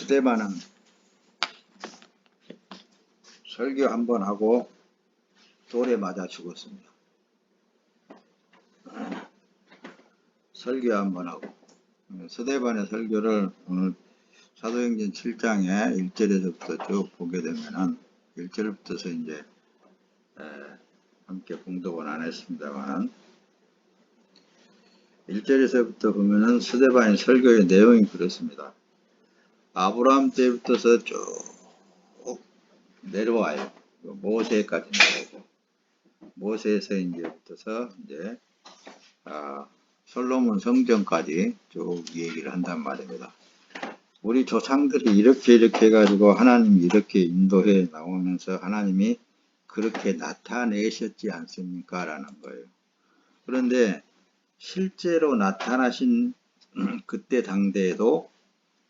스데반은 설교 한번 하고 돌에 맞아 죽었습니다. 설교 한번 하고 스데반의 설교를 오늘 사도행전 7장에 1절에서부터 쭉 보게 되면은 1절부터서 이제 함께 봉독은 안 했습니다만 1절에서부터 보면은 스데반의 설교의 내용이 그렇습니다. 아브라함 때부터서 쭉 내려와요. 모세까지 내려오고 모세에서 이제부터서 이제 솔로몬 성전까지 쭉 얘기를 한단 말입니다. 우리 조상들이 이렇게 해가지고 하나님이 이렇게 인도해 나오면서 하나님이 그렇게 나타내셨지 않습니까? 라는 거예요. 그런데 실제로 나타나신 그때 당대에도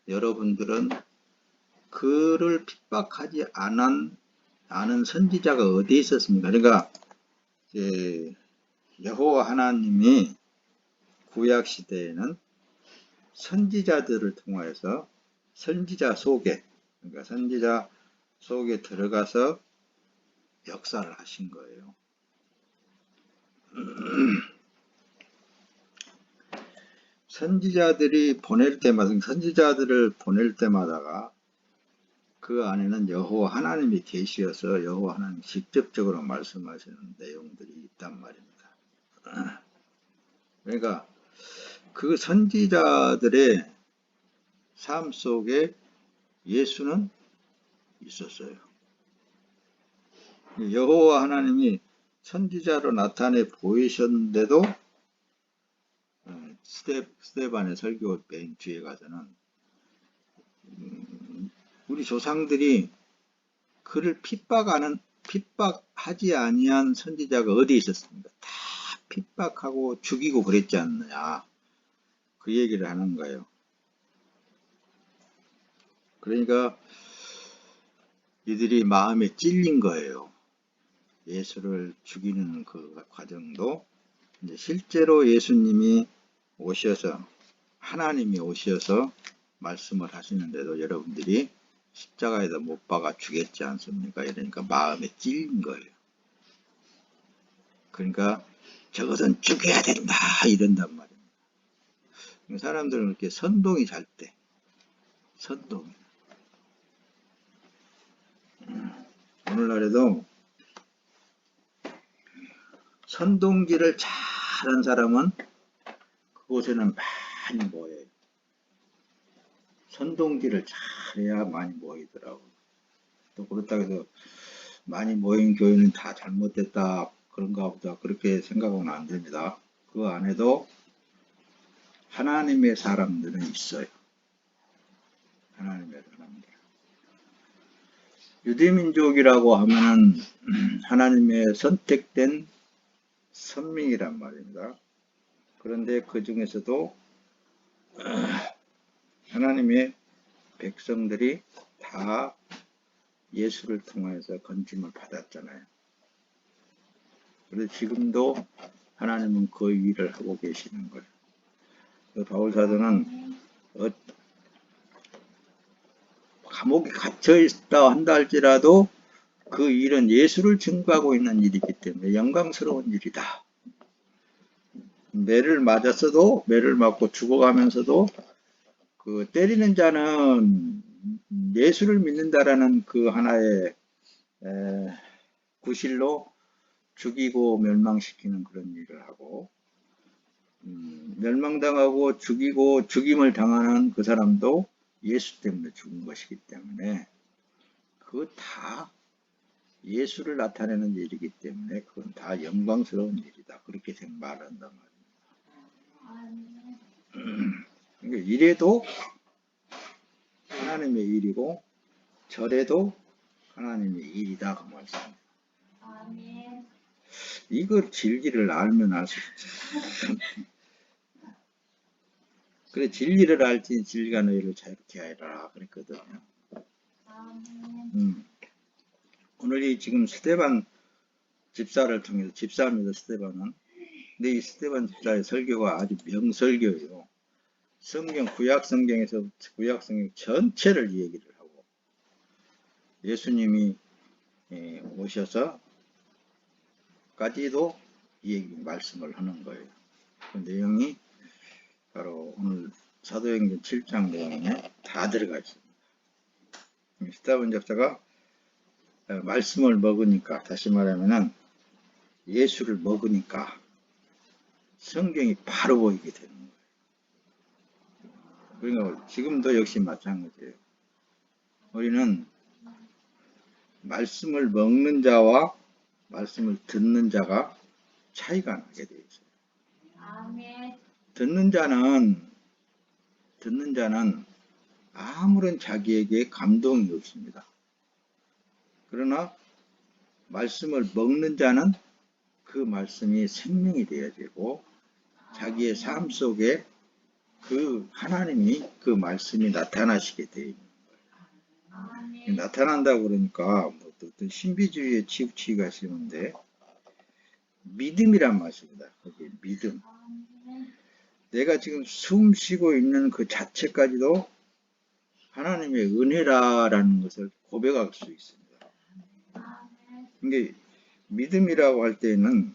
여러분들은 그를 핍박하지 않은 선지자가 어디에 있었습니까? 그러니까 여호와 하나님이 구약 시대에는 선지자들을 통하여서 선지자 속에 들어가서 역사를 하신 거예요. 선지자들을 보낼 때마다가 그 안에는 여호와 하나님이 계시어서 여호와 하나님이 직접적으로 말씀하시는 내용들이 있단 말입니다. 그러니까 그 선지자들의 삶 속에 예수는 있었어요. 여호와 하나님이 선지자로 나타내 보이셨는데도 스데반의 설교 맨 뒤에 가서는 우리 조상들이 그를 핍박하지 아니한 선지자가 어디 있었습니까? 다 핍박하고 죽이고 그랬지 않느냐. 그 얘기를 하는 거예요. 그러니까 이들이 마음에 찔린 거예요. 예수를 죽이는 그 과정도 이제 실제로 예수님이 오셔서 하나님이 오셔서 말씀을 하시는데도 여러분들이 십자가에다 못 박아 죽였지 않습니까? 이러니까 마음에 찔린 거예요. 그러니까 저것은 죽여야 된다 이런단 말입니다. 사람들은 이렇게 선동이 잘 때 선동. 오늘날에도 선동질을 잘한 사람은 그곳에는 많이 모여요. 선동질을 잘해야 많이 모이더라고요. 또 그렇다고 해서 많이 모인 교회는 다 잘못됐다 그런가 보다 그렇게 생각하면 안 됩니다. 그 안에도 하나님의 사람들은 있어요. 하나님의 사람들. 유대민족이라고 하면은 하나님의 선택된 선민이란 말입니다. 그런데 그 중에서도 하나님의 백성들이 다 예수를 통해서 건짐을 받았잖아요. 그래서 지금도 하나님은 그 일을 하고 계시는 거예요. 바울 사도는 감옥에 갇혀 있다 한다 할지라도 그 일은 예수를 증거하고 있는 일이기 때문에 영광스러운 일이다. 매를 맞고 죽어가면서도 그 때리는 자는 예수를 믿는다라는 그 하나의 구실로 죽이고 멸망시키는 그런 일을 하고 멸망당하고 죽임을 당하는 그 사람도 예수 때문에 죽은 것이기 때문에 그거 다 예수를 나타내는 일이기 때문에 그건 다 영광스러운 일이다. 그렇게 말한단 말입니다. 그러니까 이래도 하나님의 일이고 저래도 하나님의 일이다. 그 말씀입니다. 이거 진리를 알면 알수록 그래 진리를 알지 진리가 너희를 자유케 하리라 그랬거든요. 오늘 이 지금 스데반 집사를 통해서 집사입니다. 스데반은. 근데 이 스데반 집사의 설교가 아주 명설교예요. 구약 성경에서 구약 성경 전체를 얘기를 하고 예수님이 오셔서까지도 말씀을 하는 거예요. 그 내용이 바로 오늘 사도행전 7장 내용에 다 들어가 있습니다. 스타븐 작자가 말씀을 먹으니까, 다시 말하면은 예수를 먹으니까 성경이 바로 보이게 되는 거예요. 그러니까 지금도 역시 마찬가지예요. 우리는 말씀을 먹는 자와 말씀을 듣는 자가 차이가 나게 되어 있어요. 듣는 자는 아무런 자기에게 감동이 없습니다. 그러나 말씀을 먹는 자는 그 말씀이 생명이 되어야 되고 자기의 삶 속에 그 하나님이 그 말씀이 나타나시게 되어 있는 거예요. 나타난다고 그러니까 뭐 어떤 신비주의에 치우치기가 쉬운데 믿음이란 말입니다. 거기 믿음. 내가 지금 숨 쉬고 있는 그 자체까지도 하나님의 은혜라는 것을 고백할 수 있습니다. 근데 믿음이라고 할 때는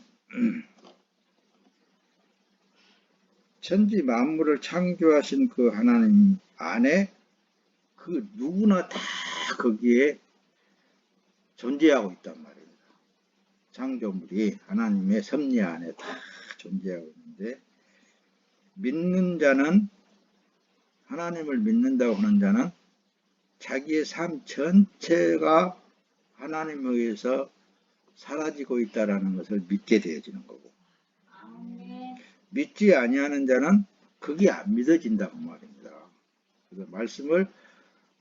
천지 만물을 창조하신 그 하나님 안에 그 누구나 다 거기에 존재하고 있단 말입니다. 창조물이 하나님의 섭리 안에 다 존재하고 있는데 믿는 자는 하나님을 믿는다고 하는 자는 자기의 삶 전체가 하나님에 의해서 사라지고 있다는 것을 믿게 되어지는 거고 믿지 아니하는 자는 그게 안 믿어진다고 말입니다. 그래서 말씀을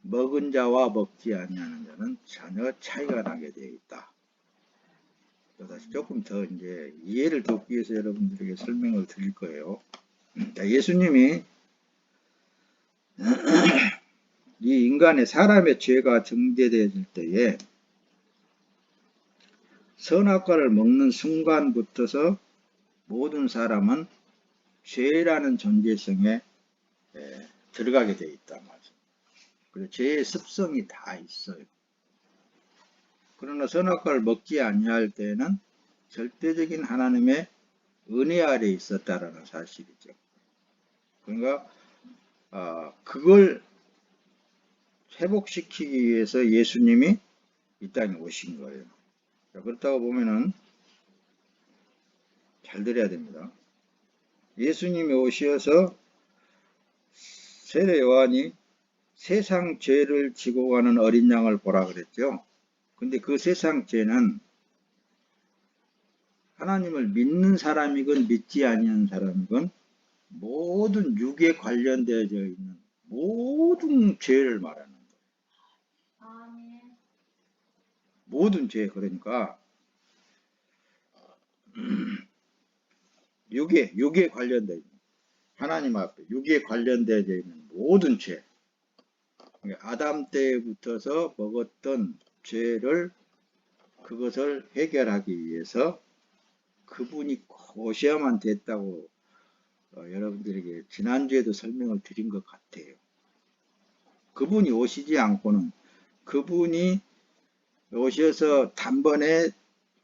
먹은 자와 먹지 아니하는 자는 전혀 차이가 나게 되어 있다. 다시 조금 더 이제 이해를 돕기 위해서 여러분들에게 설명을 드릴 거예요. 예수님이 이 인간의 사람의 죄가 정죄되어질 때에 선악과를 먹는 순간부터서 모든 사람은 죄라는 존재성에 들어가게 되어 있단 말이죠. 그래서 죄의 습성이 다 있어요. 그러나 선악과를 먹지 아니할 때에는 절대적인 하나님의 은혜 아래 있었다라는 사실이죠. 그러니까 그걸 회복시키기 위해서 예수님이 이 땅에 오신 거예요. 그렇다고 보면은 잘 들어야 됩니다. 예수님이 오셔서 세례 요한이 세상 죄를 지고 가는 어린 양을 보라 그랬죠. 근데 그 세상 죄는 하나님을 믿는 사람이건 믿지 아니하는 사람이건 모든 육에 관련되어 있는 모든 죄를 말하는 거예요. 모든 죄, 그러니까 육에 관련되어 있는 하나님 앞에 육에 관련되어 있는 모든 죄, 아담 때부터서 먹었던 죄를 그것을 해결하기 위해서 그분이 오셔야만 됐다고 여러분들에게 지난주에도 설명을 드린 것 같아요. 그분이 오시지 않고는 그분이 오셔서 단번에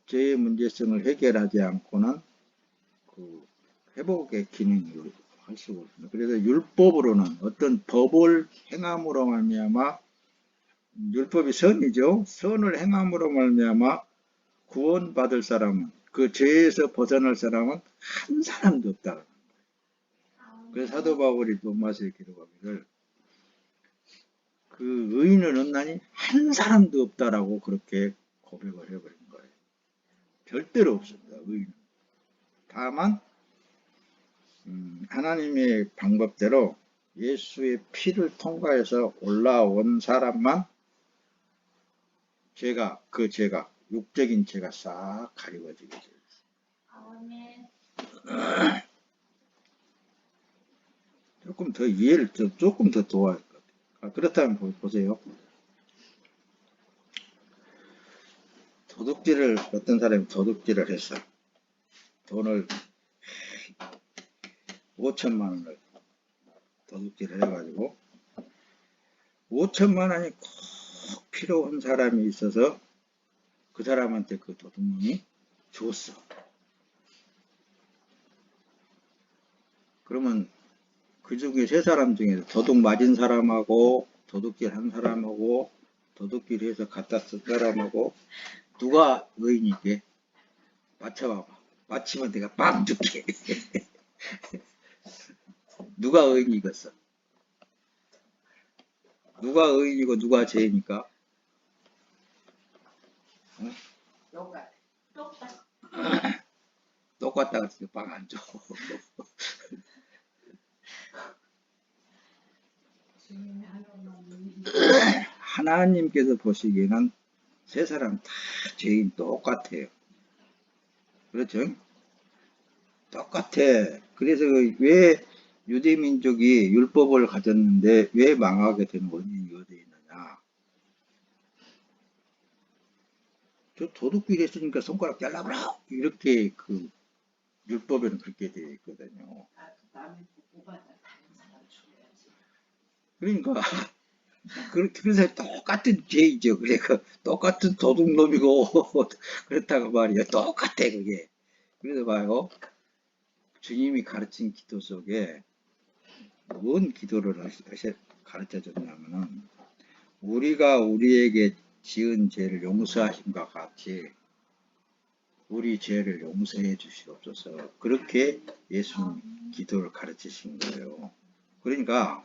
죄의 문제성을 해결하지 않고는 그 회복의 기능을 할 수가 없습니다. 그래서 율법으로는 어떤 법을 행함으로 말미암아 율법이 선이죠. 선을 행함으로 말미암아 구원받을 사람은 그 죄에서 벗어날 사람은 한 사람도 없다. 그래서 사도 바울이 로마서에 기록하기를 그 의인은 없나니 한 사람도 없다라고 그렇게 고백을 해버린 거예요. 절대로 없습니다. 의인은. 다만 하나님의 방법대로 예수의 피를 통과해서 올라온 사람만 그 죄가 육적인 죄가 싹 가리워지게 돼요. 조금 더 이해를 조금 더 도와야 할 것 같아요. 그렇다면 보세요. 어떤 사람이 도둑질을 했어. 돈을 5천만 원을 도둑질을 해가지고 5천만 원이 꼭 필요한 사람이 있어서 그 사람한테 그 도둑놈이 줬어. 그러면 그 중에 세 사람 중에서 도둑 맞은 사람하고 도둑질 한 사람하고 도둑질 해서 갖다 쓴 사람하고 누가 의인이게? 맞춰봐봐. 맞히면 내가 빵 줄게. 누가 의인이겠어? 누가 의인이고 누가 죄니까? 응? 똑같다 그랬으니까 빵 안 줘. 하나님께서 보시기에는 세 사람 다 죄인 똑같아요. 그렇죠? 똑같아. 그래서 왜 유대민족이 율법을 가졌는데 왜 망하게 된 원인이 어디에 있느냐? 저 도둑질 했으니까 손가락 잘라버려! 이렇게 그 율법에는 그렇게 되어 있거든요. 그러니까 그래서 똑같은 죄이죠. 그러니까 똑같은 도둑놈이고 그렇다고 말이야. 똑같아 그게. 그래서 봐요. 주님이 가르친 기도 속에 뭔 기도를 가르쳐 줬냐면은 우리가 우리에게 지은 죄를 용서하심과 같이 우리 죄를 용서해 주시옵소서. 그렇게 예수님 기도를 가르치신 거예요. 그러니까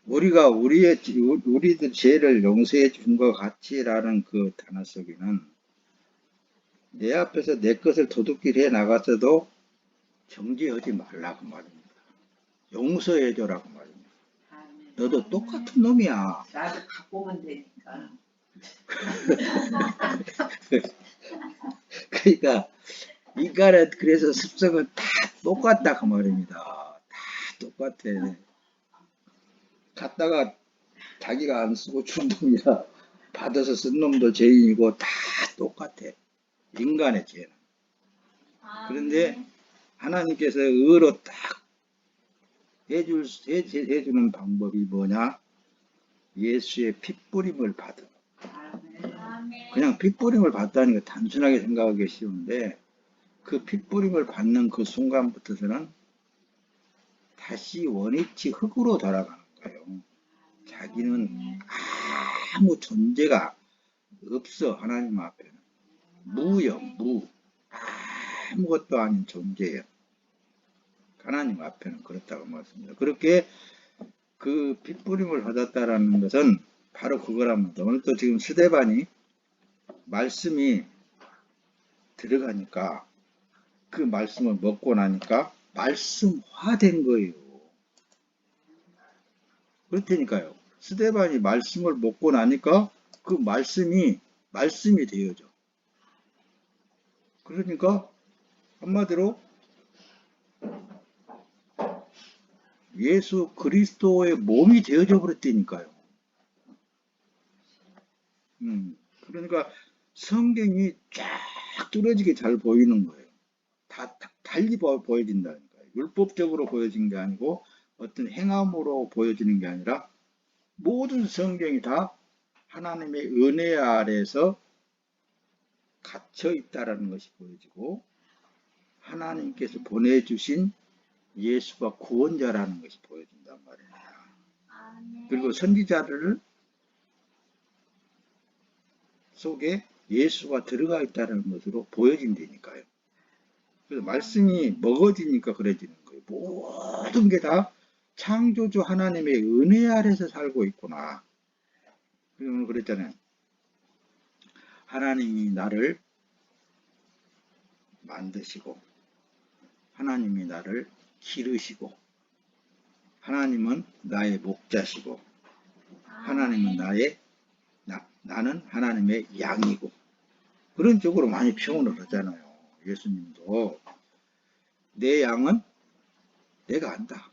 우리가 우리들 죄를 용서해 준 것 같이라는 그 단어 속에는 내 앞에서 내 것을 도둑질 해 나갔어도 정죄하지 말라고 말입니다. 용서해 줘라고 말입니다. 너도 똑같은 놈이야. 나도 갖고 오면 되니까. 그러니까 인간은 그래서 습성은 다 똑같다 그 말입니다. 다 똑같아. 갖다가 자기가 안 쓰고 준 놈이라 받아서 쓴 놈도 죄인이고 다 똑같아. 인간의 죄는. 그런데 하나님께서 의로 딱 해주는 방법이 뭐냐? 예수의 핏부림을 받은. 그냥 핏부림을 받다는 게 단순하게 생각하기 쉬운데 그 핏부림을 받는 그 순간부터서는 다시 원위치 흙으로 돌아가는 거예요. 자기는 아무 존재가 없어. 하나님 앞에는 무요, 무. 아무것도 아닌 존재예요. 하나님 앞에는 그렇다고 말씀합니다. 그렇게 그 핏부림을 받았다라는 것은 바로 그거랍니다. 오늘 또 지금 스데반이 말씀이 들어가니까 그 말씀을 먹고 나니까 말씀화된 거예요. 그렇다니까요. 스데반이 말씀을 먹고 나니까 그 말씀이 되어져. 그러니까 한마디로 예수 그리스도의 몸이 되어져 버렸다니까요. 그러니까 성경이 쫙 뚫어지게 잘 보이는 거예요. 다 달리 보여진다니까요. 율법적으로 보여진 게 아니고 어떤 행함으로 보여지는 게 아니라 모든 성경이 다 하나님의 은혜 아래에서 갇혀 있다라는 것이 보여지고 하나님께서 보내주신 예수가 구원자라는 것이 보여진단 말입니다. 그리고 선지자를 속에 예수가 들어가 있다는 것으로 보여진다니까요. 그래서 말씀이 먹어지니까 그래지는 거예요. 모든 게 다 창조주 하나님의 은혜 아래서 살고 있구나. 오늘 그랬잖아요. 하나님이 나를 만드시고 하나님이 나를 기르시고 하나님은 나의 목자시고 하나님은 나는 하나님의 양이고 그런 쪽으로 많이 표현을 하잖아요. 예수님도 내 양은 내가 안다.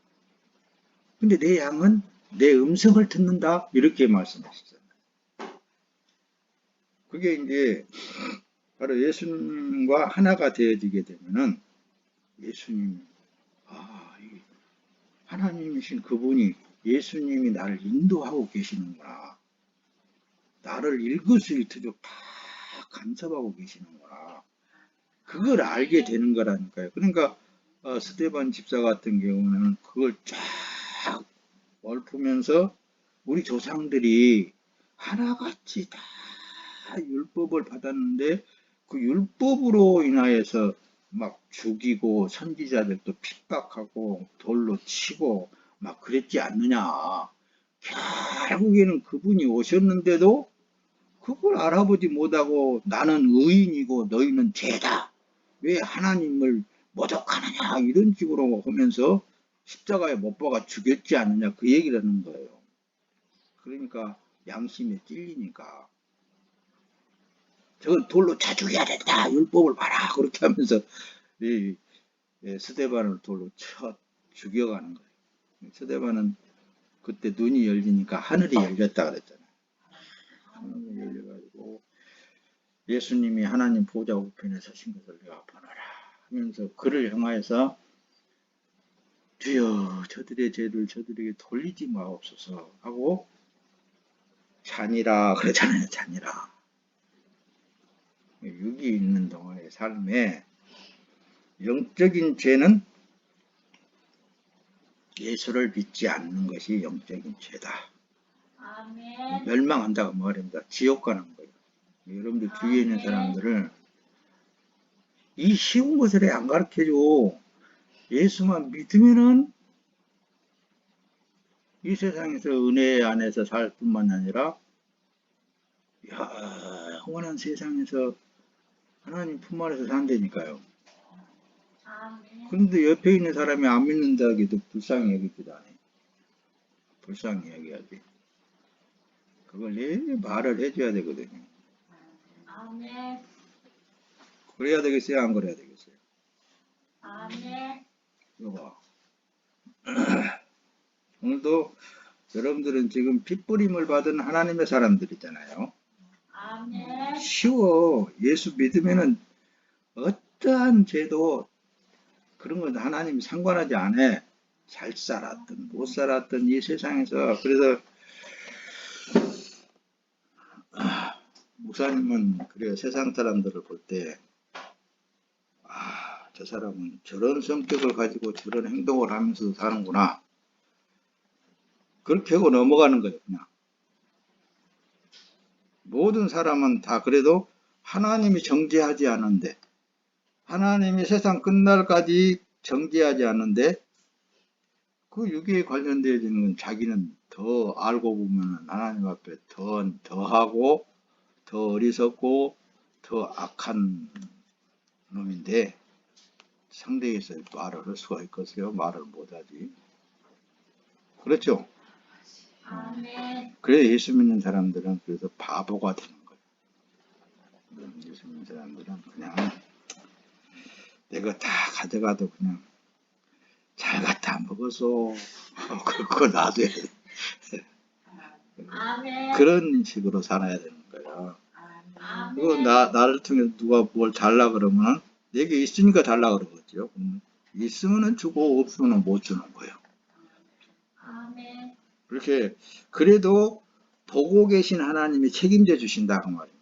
근데 내 양은 내 음성을 듣는다. 이렇게 말씀하시잖아요. 그게 이제 바로 예수님과 하나가 되어지게 되면은 예수님 이 하나님이신 그분이 예수님이 나를 인도하고 계시는구나. 나를 일거수일투족 다 간섭하고 계시는구나. 그걸 알게 되는 거라니까요. 그러니까 스데반 집사 같은 경우는 그걸 쫙 얽으면서 우리 조상들이 하나같이 다 율법을 받았는데 그 율법으로 인하여서 막 죽이고 선지자들도 핍박하고 돌로 치고 막 그랬지 않느냐. 결국에는 그분이 오셨는데도 그걸 알아보지 못하고 나는 의인이고 너희는 죄다. 왜 하나님을 모독하느냐 이런 식으로 하면서 십자가에 못 박아 죽였지 않느냐 그 얘기를 하는 거예요. 그러니까 양심에 찔리니까 저건 돌로 차 죽여야 된다. 율법을 봐라. 그렇게 하면서 이 스데반을 돌로 쳐 죽여가는 거예요. 스데반은 그때 눈이 열리니까 하늘이 열렸다 그랬잖아요. 하늘이 열려가지고 예수님이 하나님 보좌 우편에 서신 것을 내가 보노라 하면서 그를 향하여서 주여 저들의 죄를 저들에게 돌리지 마옵소서 하고 잔이라 그러잖아요. 잔이라. 육이 있는 동안의 삶에 영적인 죄는 예수를 믿지 않는 것이 영적인 죄다. 아멘. 멸망한다고 말합니다. 지옥 가는 거예요. 여러분들 주위에 있는 사람들을 이 쉬운 것을 안 가르쳐줘. 예수만 믿으면은 이 세상에서 은혜 안에서 살 뿐만 아니라 영원한 세상에서 하나님 품 안에서 산다니까요. 아멘. 그런데 옆에 있는 사람이 안 믿는다고 해도 불쌍히 여기지도 않아요. 불쌍히 여겨야지. 그걸 말을 해줘야 되거든요. 아멘. 그래야 되겠어요? 안 그래야 되겠어요? 아멘. 여봐. 오늘도 여러분들은 지금 핏부림을 받은 하나님의 사람들이잖아요. 아멘. 쉬워. 예수 믿으면은 어떠한 죄도 그런 건 하나님이 상관하지 않아. 잘 살았든 못 살았든 이 세상에서. 그래서 목사님은 그래요. 세상 사람들을 볼 때 저 사람은 저런 성격을 가지고 저런 행동을 하면서 사는구나. 그렇게 하고 넘어가는 거예요. 그냥. 모든 사람은 다 그래도 하나님이 정죄하지 않은데 하나님이 세상 끝날까지 정죄하지 않는데 그 유괴에 관련되어지는 건 자기는 더 알고 보면 하나님 앞에 더하고 더 어리석고 더 악한 놈인데 상대에서 말을 할 수가 있겠어요? 말을 못하지. 그렇죠? 아멘. 그래 예수 믿는 사람들은 그래서 바보가 되는 거예요. 예수 믿는 사람들은 그냥 내가 다 가져가도 그냥 잘 갖다 먹어서 그거 놔둬야 돼. 아멘. 그런 식으로 살아야 되는 거야. 아멘. 그거 나를 통해서 누가 뭘 달라 그러면 내게 있으니까 달라 그러겠죠. 있으면은 주고 없으면은 못 주는 거예요. 아멘. 그렇게 그래도 보고 계신 하나님이 책임져 주신다 그 말입니다.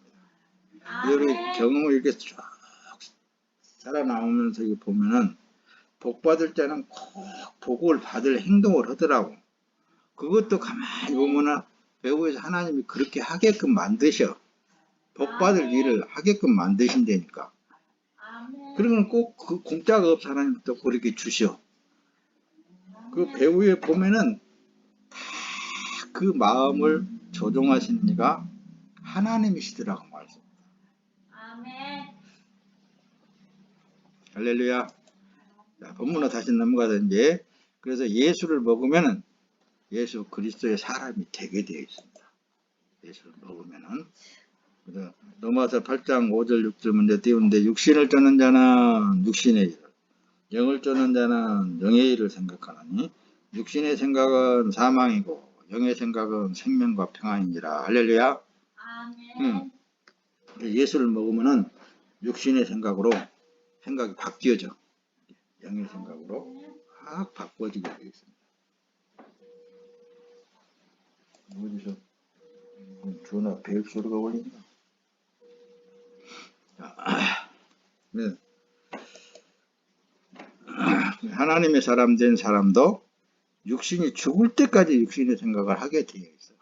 우리 아멘. 경험을 이렇게 쭉 살아나오면서 이거 보면은 복 받을 자는 꼭 복을 받을 행동을 하더라고. 그것도 가만히 보면은 배우에서 하나님이 그렇게 하게끔 만드셔. 복 받을 일을 하게끔 만드신다니까. 아멘. 그러면 꼭 그 공짜가 없어 하나님 또 그렇게 주셔. 그 배우에 보면은 다 그 마음을 조종하시는 이가 하나님이시더라고 말씀. 아멘. 할렐루야. 자, 본문으로 다시 넘어가서 이제 그래서 예수를 먹으면은 예수 그리스도의 사람이 되게 되어 있습니다. 예수를 먹으면은 그래서 넘어와서 8장 5절 6절 문제 띄우는데 육신을 쫓는 자는 육신의 일을 영을 쫓는 자는 영의 일을 생각하나니 육신의 생각은 사망이고 영의 생각은 생명과 평안이니라. 할렐루야. 아멘. 예수를 먹으면은 육신의 생각으로 생각이 바뀌어져. 영의 생각으로 딱 바꿔지게 되어 있습니다. 어디서 전화 벨 소리가 울린다. 네. 하나님의 사람 된 사람도 육신이 죽을 때까지 육신의 생각을 하게 되어 있어요.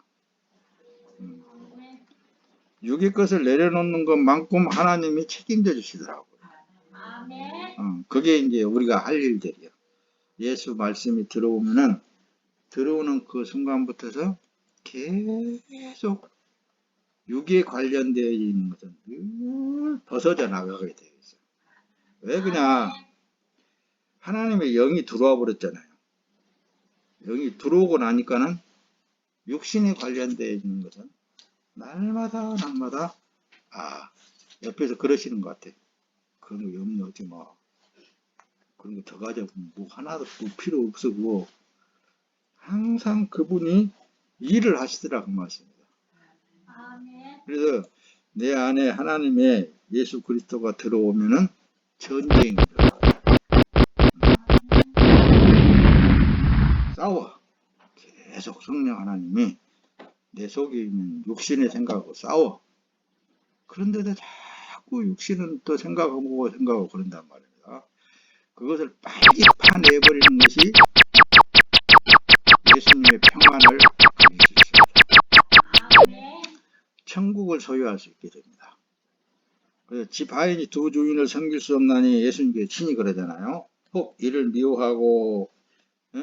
육의 것을 내려놓는 것만큼 하나님이 책임져 주시더라고요. 그게 이제 우리가 할 일들이에요. 예수 말씀이 들어오면은 들어오는 그 순간부터서 계속 육에 관련되어 있는 것은 늘 벗어져 나가게 되어 있어요. 왜 그냥 하나님의 영이 들어와 버렸잖아요. 영이 들어오고 나니까는 육신에 관련되어 있는 것은 날마다 옆에서 그러시는 것 같아. 그런 거 염려하지 마. 그런 거 더 가져고 뭐 하나도 필요 없어. 그거 항상 그분이 일을 하시더라 그 말씀입니다. 그래서 내 안에 하나님의 예수 그리스도가 들어오면은 전쟁이 일어나요. 싸워. 계속 성령 하나님이 내 속에 있는 육신의 생각하고 싸워. 그런데도 자꾸 육신은 또 생각하고 그런단 말입니다. 그것을 빨리 파내버리는 것이 예수님의 평안을 가질 수 있습니다. 천국을 소유할 수 있게 됩니다. 그래서 집 하인이 두 주인을 섬길 수 없나니 예수님께 친히 그러잖아요. 혹 이를 미워하고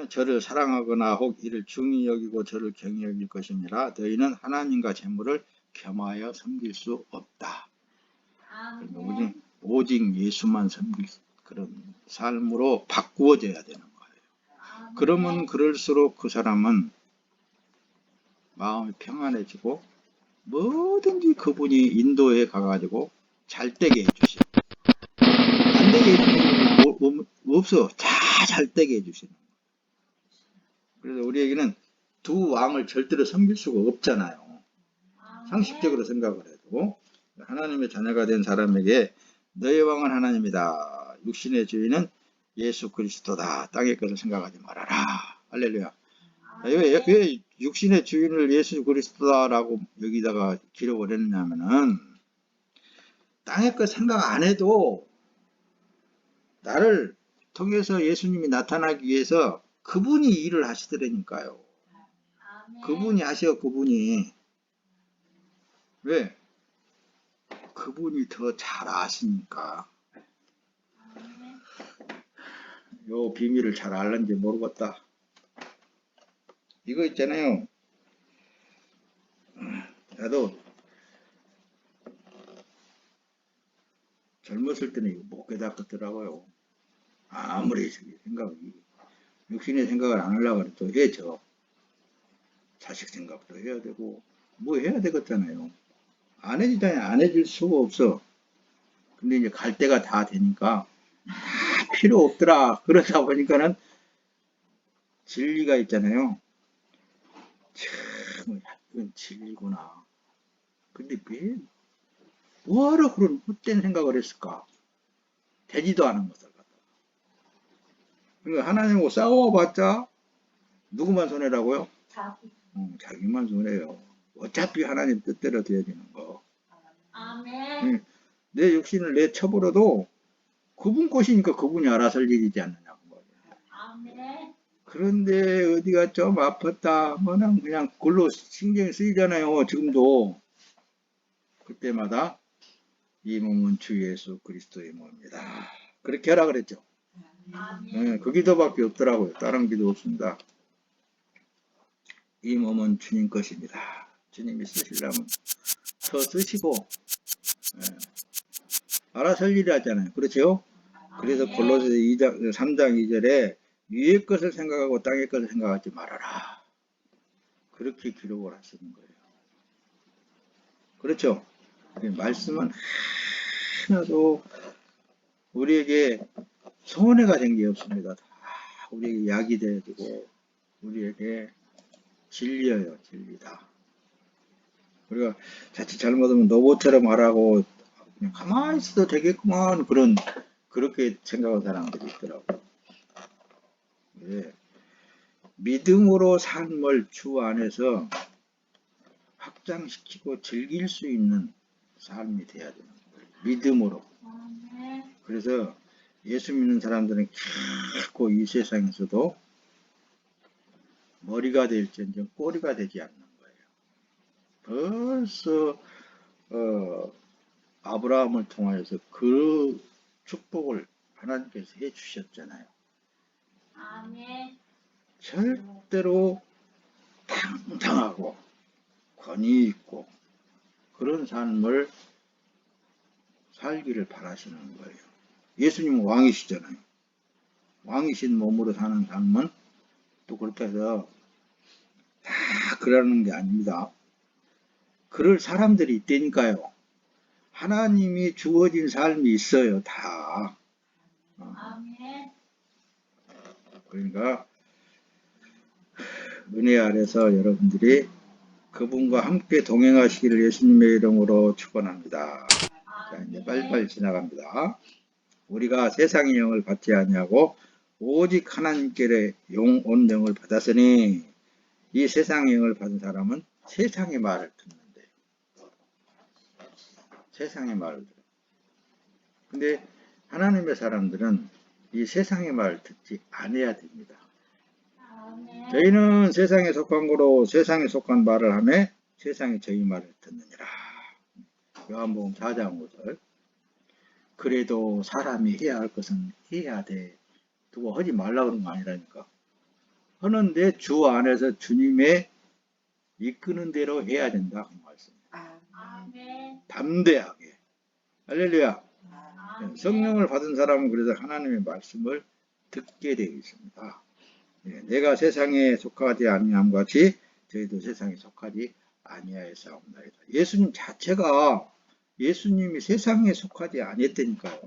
저를 사랑하거나 혹 이를 중히 여기고 저를 경히 여길 것이니라. 너희는 하나님과 재물을 겸하여 섬길 수 없다. 오직 예수만 섬길 그런 삶으로 바꾸어져야 되는 거예요. 그러면 그럴수록 그 사람은 마음이 평안해지고 뭐든지 그분이 인도에 가가지고 잘 되게 해주시고 안 되게 해주시는 거 없어. 다 잘 되게 해주시는 거예요. 그래서 우리에게는 두 왕을 절대로 섬길 수가 없잖아요. 상식적으로 생각을 해도 하나님의 자녀가 된 사람에게 너의 왕은 하나님이다. 육신의 주인은 예수 그리스도다. 땅의 것을 생각하지 말아라. 할렐루야. 왜 육신의 주인을 예수 그리스도다라고 여기다가 기록을 했냐면은 땅의 것 생각 안 해도 나를 통해서 예수님이 나타나기 위해서 그분이 일을 하시더라니까요. 그분이 하셔. 그분이. 왜? 그분이 더 잘 아시니까. 요 비밀을 잘 알는지 모르겠다. 이거 있잖아요. 나도 젊었을 때는 이거 못 깨닫겠더라고요. 아무리 생각이 육신의 생각을 안 하려고 해도 해죠. 자식 생각도 해야 되고 뭐 해야 되겠잖아요. 안 해지다니 안 해줄 수가 없어. 근데 이제 갈 때가 다 되니까 필요 없더라. 그러다 보니까는 진리가 있잖아요. 참 이건 진리구나. 근데 왜 뭐하러 그런 헛된 생각을 했을까? 되지도 않은 것을 갖다가. 그러니까 하나님하고 싸워봤자 누구만 손해라고요? 자기만 손해요. 어차피 하나님 뜻대로 돼야 되는 거. 아멘. 내 육신을 내쳐버려도 그분 것이니까 그분이 알아서 할 일이지 않느냐고. 아멘. 그런데 어디가 좀 아팠다 하면은 그냥 그걸로 신경이 쓰이잖아요. 지금도. 그때마다 이 몸은 주 예수 그리스도의 몸입니다. 그렇게 하라 그랬죠. 네, 그 기도밖에 없더라고요. 다른 기도 없습니다. 이 몸은 주님 것입니다. 주님이 쓰시려면 더 쓰시고 알아서 할 일이 하잖아요. 그렇죠? 그래서 골로새 3장 2절에 위의 것을 생각하고 땅의 것을 생각하지 말아라. 그렇게 기록을 하시는 거예요. 그렇죠? 말씀은 하나도 우리에게 손해가 된 게 없습니다. 다 우리에게 약이 돼야 되고 우리에게 진리예요. 진리다. 우리가 자칫 잘못하면 노보처럼 하라고 그냥 가만히 있어도 되겠구만 그렇게 생각하는 사람들이 있더라고요. 예. 믿음으로 삶을 주 안에서 확장시키고 즐길 수 있는 삶이 돼야 되는 거예요. 믿음으로. 아멘. 그래서 예수 믿는 사람들은 결코 이 세상에서도 머리가 될지언정 꼬리가 되지 않는 거예요. 벌써 아브라함을 통하여서 그 축복을 하나님께서 해주셨잖아요. 아멘. 절대로 당당하고 권위 있고 그런 삶을 살기를 바라시는 거예요. 예수님은 왕이시잖아요. 왕이신 몸으로 사는 삶은 또 그렇게 해서 다 그러는 게 아닙니다. 그럴 사람들이 있다니까요. 하나님이 주어진 삶이 있어요. 다. 아멘. 그러니까 은혜 아래서 여러분들이 그분과 함께 동행하시기를 예수님의 이름으로 축원합니다. 자, 이제 빨리빨리 지나갑니다. 우리가 세상의 영을 받지 아니하고 오직 하나님께 온 영을 받았으니 이 세상의 영을 받은 사람은 세상의 말을 듣는데요. 세상의 말을 들어요. 근데 하나님의 사람들은 이 세상의 말을 듣지 않아야 됩니다. 아멘. 저희는 세상에 속한 거로 세상에 속한 말을 하며 세상이 저희 말을 듣느니라. 요한복음 4장 5절. 그래도 사람이 해야 할 것은 해야 돼. 두고 하지 말라 그런 거 아니라니까. 하는데 주 안에서 주님의 이끄는 대로 해야 된다. 그 말씀이에요. 아멘. 담대하게. 할렐루야. 아멘. 성령을 받은 사람은 그래서 하나님의 말씀을 듣게 되어 있습니다. 내가 세상에 속하지 아니함 같이 저희도 세상에 속하지 아니하였사옵나이다. 예수님 자체가 예수님이 세상에 속하지 아니했다니까요.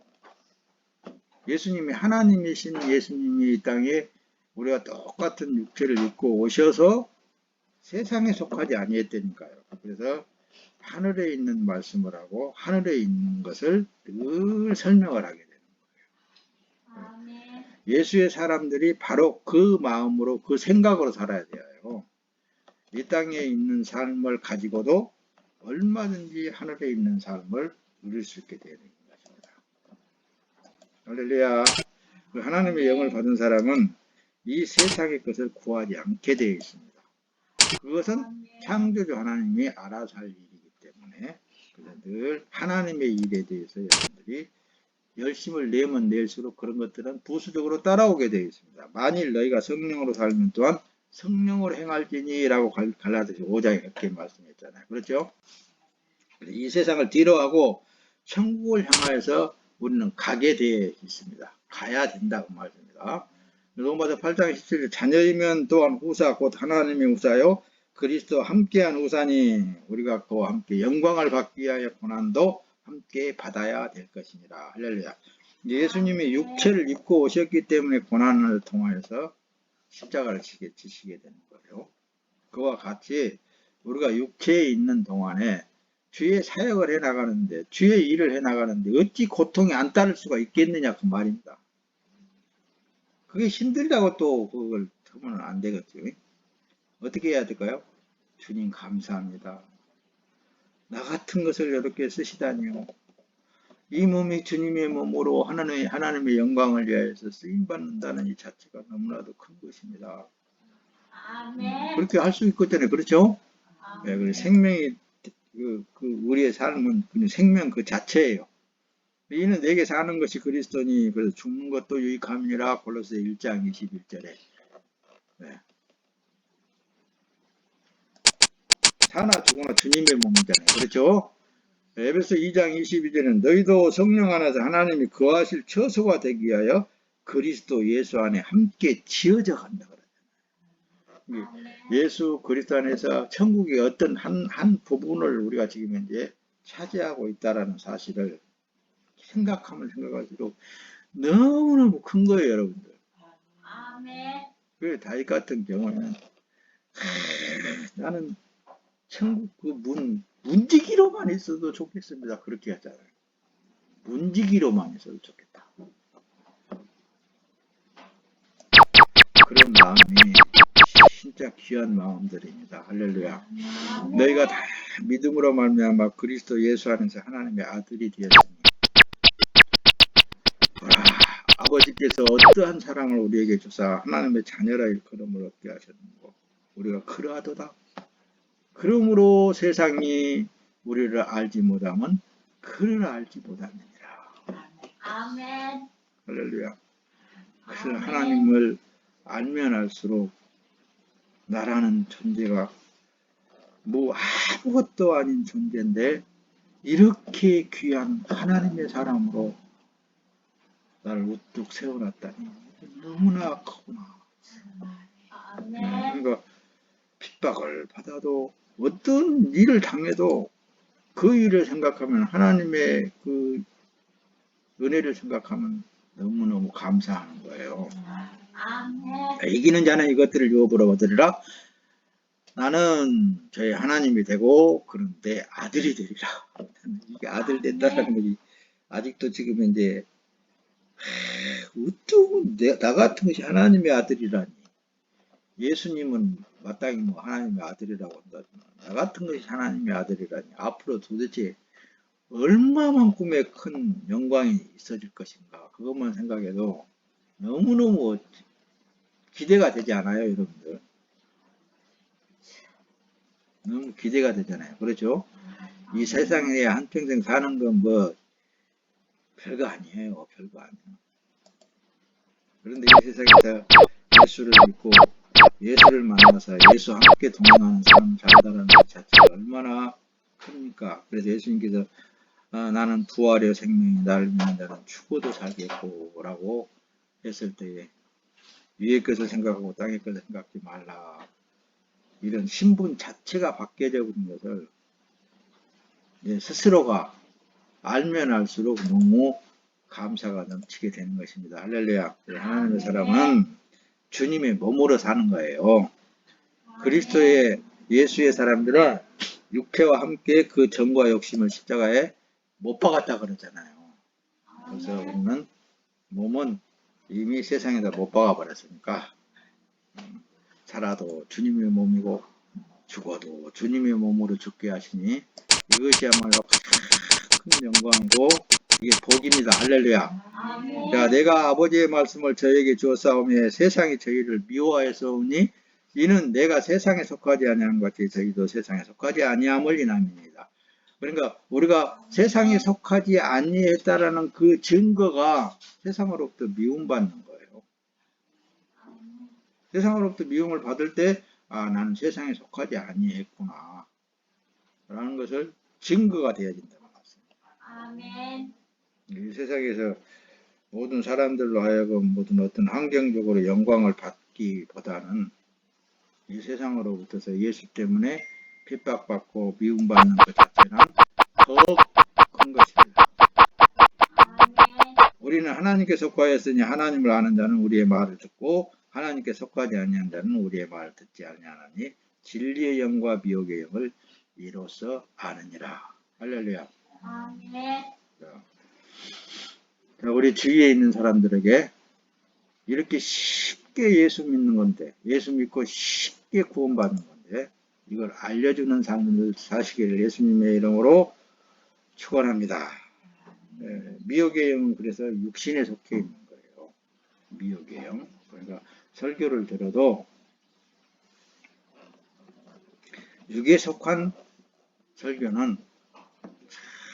예수님이 하나님이신 예수님이 이 땅에 우리가 똑같은 육체를 입고 오셔서 세상에 속하지 아니했다니까요. 그래서 하늘에 있는 말씀을 하고 하늘에 있는 것을 늘 설명을 하게 되는 거예요. 아멘. 예수의 사람들이 바로 그 마음으로 그 생각으로 살아야 돼요. 이 땅에 있는 삶을 가지고도 얼마든지 하늘에 있는 삶을 누릴 수 있게 되는 것입니다. 할렐루야. 하나님의 영을 받은 사람은 이 세상의 것을 구하지 않게 되어 있습니다. 그것은 창조주 하나님이 알아서 할 일이기 때문에 늘 하나님의 일에 대해서 여러분들이 열심을 내면 낼수록 그런 것들은 부수적으로 따라오게 되어 있습니다. 만일 너희가 성령으로 살면 또한 성령으로 행할지니 라고 갈라디아서 5장에 그렇게 말씀했잖아요. 그렇죠? 이 세상을 뒤로하고 천국을 향하여서 우리는 가게 되어 있습니다. 가야 된다고 말입니다. 로마서 8장 17절 자녀이면 또한 후사 곧 하나님의 후사요 그리스도와 함께한 후사니 우리가 그와 함께 영광을 받기 위하여 고난도 함께 받아야 될 것이니라. 할렐루야. 예수님이 육체를 입고 오셨기 때문에 고난을 통하여서 십자가를 지시게 되는 거예요. 그와 같이 우리가 육체에 있는 동안에 주의 사역을 해나가는데 주의 일을 해나가는데 어찌 고통이 안 따를 수가 있겠느냐 그 말입니다. 그게 힘들다고 또 그걸 하면 안 되겠죠. 어떻게 해야 될까요? 주님 감사합니다. 나 같은 것을 이렇게 쓰시다니요. 이 몸이 주님의 몸으로 하나님의 영광을 위하여서 쓰임받는다는 이 자체가 너무나도 큰 것입니다. 아멘. 그렇게 할 수 있거든요. 그렇죠? 네, 아멘. 생명이, 우리의 삶은 그냥 생명 그 자체예요. 이는 내게 사는 것이 그리스도니, 그래서 죽는 것도 유익함이라, 골로새 1장 21절에. 네. 사나 죽으나 주님의 몸이잖아요. 그렇죠? 에베소 2장 22절은 너희도 성령 안에서 하나님이 거하실 처소가 되기 위하여 그리스도 예수 안에 함께 지어져 간다 그러잖아요. 예수 그리스도 안에서 천국의 어떤 한 부분을 우리가 지금 현재 차지하고 있다라는 사실을 생각하면 생각할수록 너무너무 큰 거예요, 여러분들. 아멘. 그래 다윗 같은 경우에는 나는 천국 그 문지기로만 있어도 좋겠습니다. 그렇게 하잖아요. 문지기로만 있어도 좋겠다. 그런 마음이 진짜 귀한 마음들입니다. 할렐루야. 너희가 다 믿음으로 말미암아 그리스도 예수 안에서 하나님의 아들이 되었으니 아버지께서 어떠한 사랑을 우리에게 주사 하나님의 자녀라 일컬음을 얻게 하셨는고 우리가 그러하도다. 그러므로 세상이 우리를 알지 못하면 그를 알지 못하느니라. 아멘. 할렐루야. 그래서 아멘. 하나님을 알면 알수록 나라는 존재가 뭐 아무것도 아닌 존재인데 이렇게 귀한 하나님의 사람으로 나를 우뚝 세워놨다니 너무나 크구나. 아멘. 그러니까 핍박을 받아도 어떤 일을 당해도 그 일을 생각하면 하나님의 그 은혜를 생각하면 너무너무 감사하는 거예요. 아멘. 이기는 자는 이것들을 유업으로 얻으리라. 나는 저희 하나님이 되고 그런데 아들이 되리라. 이게 아들 됐다라는 거지. 아직도 지금 이제 어떤 나 같은 것이 하나님의 아들이라니. 예수님은 마땅히 뭐 하나님의 아들이라고 한다. 나 같은 것이 하나님의 아들이라니. 앞으로 도대체 얼마만큼의 큰 영광이 있어질 것인가. 그것만 생각해도 너무너무 기대가 되지 않아요, 여러분들? 너무 기대가 되잖아요. 그렇죠? 이 세상에 한평생 사는 건 뭐 별거 아니에요. 별거 아니에요. 그런데 이 세상에서 예수를 믿고 예수를 만나서 예수 함께 동행하는 사람 잘한다는 것 자체가 얼마나 큽니까? 그래서 예수님께서 나는 부활의 생명이 나를 믿는 자는 죽어도 살겠고 라고 했을 때에 위의 것을 생각하고 땅의 것을 생각하지 말라. 이런 신분 자체가 바뀌어져 버린 것을 스스로가 알면 알수록 너무 감사가 넘치게 되는 것입니다. 할렐루야. 하나님의 사람은 주님의 몸으로 사는 거예요. 그리스도의 예수의 사람들은 육체와 함께 그 정과 욕심을 십자가에 못 박았다 그러잖아요. 그래서 우리는 몸은 이미 세상에다 못 박아 버렸으니까 살아도 주님의 몸이고 죽어도 주님의 몸으로 죽게 하시니 이것이야말로 큰 영광이고 이게 복입니다. 할렐루야. 아멘. 자, 내가 아버지의 말씀을 저에게 주었사오며 세상이 저희를 미워하였사오니 이는 내가 세상에 속하지 아니한 것 같이 저희도 세상에 속하지 아니함을 인함입니다. 그러니까 우리가 세상에 속하지 아니했다라는 그 증거가 세상으로부터 미움받는 거예요. 세상으로부터 미움을 받을 때 나는 세상에 속하지 아니했구나 라는 것을 증거가 되어진다는 말씀입니다. 아멘. 이 세상에서 모든 사람들로 하여금 모든 어떤 환경적으로 영광을 받기보다는 이 세상으로부터서 예수 때문에 핍박받고 미움받는 것 자체는 더 큰 것입니다. 아멘. 우리는 하나님께 속하였으니 하나님을 아는 자는 우리의 말을 듣고 하나님께 속하지 아니한 자는 우리의 말을 듣지 아니하나니 진리의 영과 미혹의 영을 이로써 아느니라. 할렐루야. 아멘. 자, 우리 주위에 있는 사람들에게 이렇게 쉽게 예수 믿는 건데 예수 믿고 쉽게 구원받는 건데 이걸 알려주는 삶을 사시기를 예수님의 이름으로 축원합니다. 미혹의 영은 그래서 육신에 속해 있는 거예요. 미혹의 영. 그러니까 설교를 들어도 육에 속한 설교는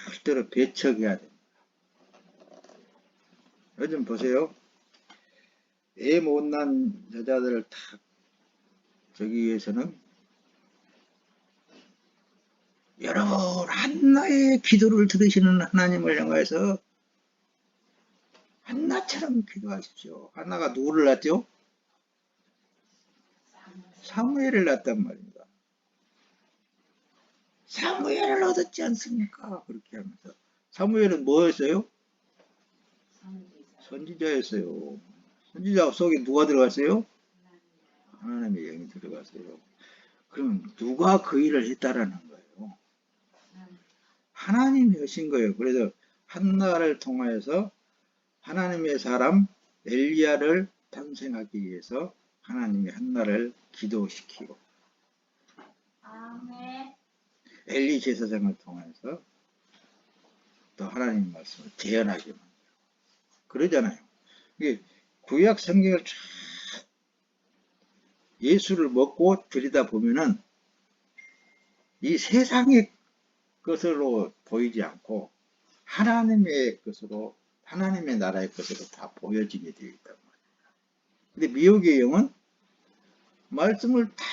절대로 배척해야 됩니다. 요즘 보세요. 애 못난 여자들을 탁 저기 위해서는 여러분 한나의 기도를 들으시는 하나님을 향해서 한나처럼 기도하십시오. 한나가 누구를 낳았죠? 사무엘을 낳았단 말입니다. 사무엘을 얻었지 않습니까? 그렇게 하면서 사무엘은 뭐였어요? 선지자였어요. 선지자 속에 누가 들어갔어요? 하나님의 영이 들어갔어요. 그럼 누가 그 일을 했다라는 거예요? 하나님이 하신 거예요. 그래서 한나를 통하여서 하나님의 사람 엘리야를 탄생하기 위해서 하나님이 한나를 기도시키고 아멘. 엘리 제사장을 통해서 또 하나님 말씀을 재현하게 만들고 그러잖아요. 이게 구약 성경을 쫙 예수를 먹고 들이다 보면은 이 세상의 것으로 보이지 않고 하나님의 것으로 하나님의 나라의 것으로 다 보여지게 되어 있단 말이에요. 근데 미혹의 영은 말씀을 다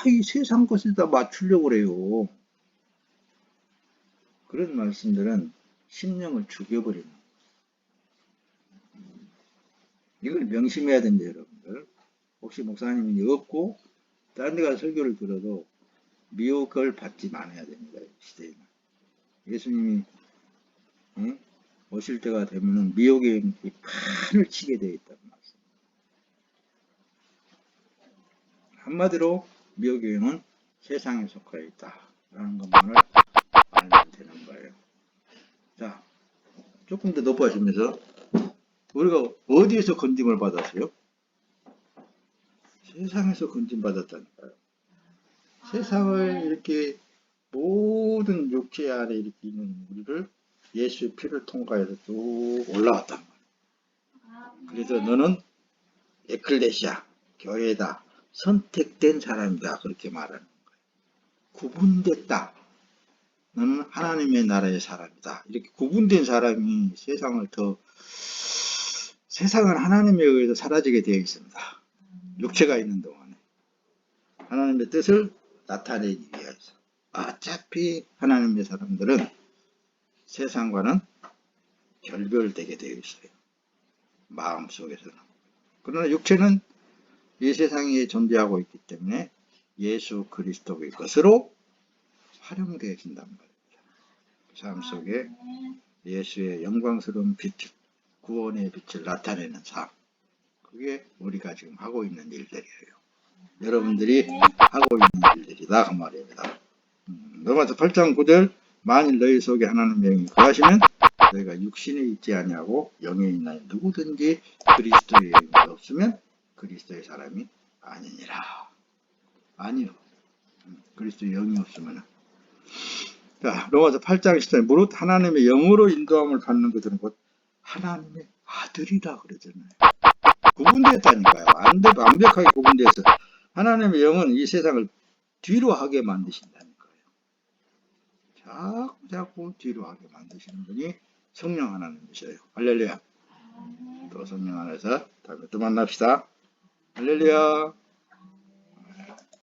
이 세상 것에다 맞추려고 그래요. 그런 말씀들은 심령을 죽여버리는 거예요. 이걸 명심해야 됩니다, 여러분들. 혹시 목사님이 없고 다른 데 가서 설교를 들어도 미혹을 받지 말아야 됩니다, 이 시대에는. 예수님이 오실 때가 되면 미혹의 판을 치게 되어 있단 말씀. 한마디로 미혹의 영은 세상에 속하여 있다라는 것만을 알면 되는 거예요. 자, 조금 더 높아지면서 우리가 어디에서 건짐을 받았어요? 세상에서 건짐 받았다니까요. 세상을 이렇게 모든 육체 안에 이렇게 있는 우리를 예수의 피를 통과해서 쭉 올라왔단 말이에요. 그래서 너는 에클레시아, 교회다, 선택된 사람이다 그렇게 말하는 거예요. 구분됐다. 너는 하나님의 나라의 사람이다. 이렇게 구분된 사람이 세상은 하나님에 의해서 사라지게 되어 있습니다. 육체가 있는 동안에 하나님의 뜻을 나타내기 위해서. 어차피 하나님의 사람들은 세상과는 결별되게 되어 있어요. 마음속에서는. 그러나 육체는 이 세상에 존재하고 있기 때문에 예수 그리스도의 것으로 활용되어진단 말입니다. 삶 속에 예수의 영광스러운 빛, 구원의 빛을 나타내는 삶. 그게 우리가 지금 하고 있는 일들이에요. 여러분들이 하고 있는 일들이다 그 말입니다. 로마서 8장 9절 만일 너희 속에 하나님의 영이 거하시면 너희가 육신에 있지 아니하고 영에 있나 누구든지 그리스도의 영이 없으면 그리스도의 사람이 아니니라. 아니요. 그리스도의 영이 없으면. 자, 로마서 8장 10절 무릇 하나님의 영으로 인도함을 받는 것들은 곧 하나님의 아들이라 그러잖아요. 구분됐다니까요. 완벽하게 구분돼서 하나님의 영은 이 세상을 뒤로 하게 만드신다니까요. 자꾸 뒤로 하게 만드시는 분이 성령 하나님이셔요. 할렐루야. 또 성령 안에서 다음에 또 만납시다. 할렐루야.